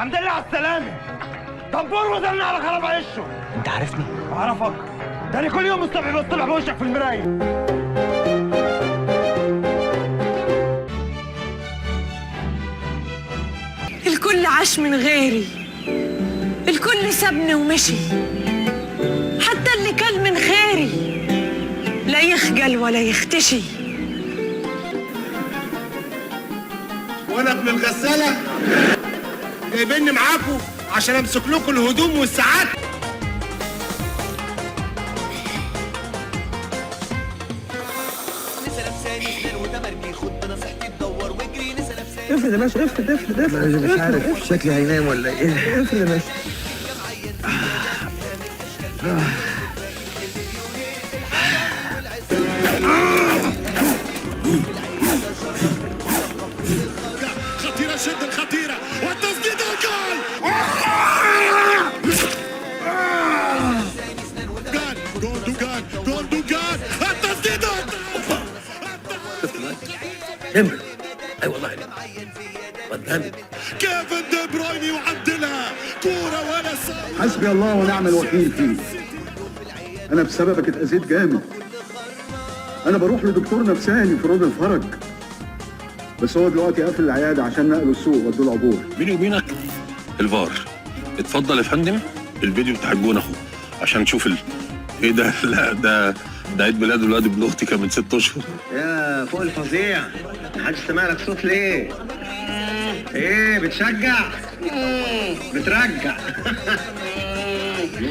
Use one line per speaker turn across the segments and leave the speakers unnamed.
الحمد لله على السلامة. دبور وزلنا على خراب عشه.
انت عارفني؟
اعرفك، ده انا كل يوم الصبح بطلع بوشك في المراية.
الكل عاش من غيري، الكل سابني ومشي، حتى اللي كان من خيري لا يخجل ولا يختشي.
وانا ابن الغسالة جايبيني معاكم عشان امسك لكم الهدوم والساعات.
افرد يا باشا، افرد افرد افرد. مش عارف شكلي هينام ولا ايه. افرد يا باشا.
خطيرة جدا، خطيرة، والتسديد الجول. جول جوندوجان، التسديد.
نمر. اي والله قدامي.
كيفن دي بروين يعدلها كورة ولا
حسبي الله ونعم الوكيل فيه. انا بسببك اتأذيت جامد. انا بروح لدكتور نفساني في روض الفرج، بس هو دلوقتي قافل العياده عشان نقلوا السوق ودوا له عبور.
بيني وبينك الفار. اتفضل يا فندم الفيديو بتاع الجون اهو عشان نشوف ايه ده. لا ده عيد ميلاد ولاد ابن اختي كان من 6 اشهر.
يا فوق الفظيع، محدش سمع لك صوت ليه؟ ايه بتشجع؟ بترجع.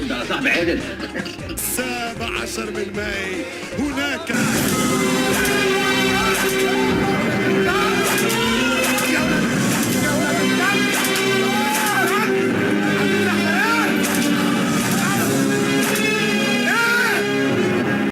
ده صاحبي عدل.
17 من ماي هناك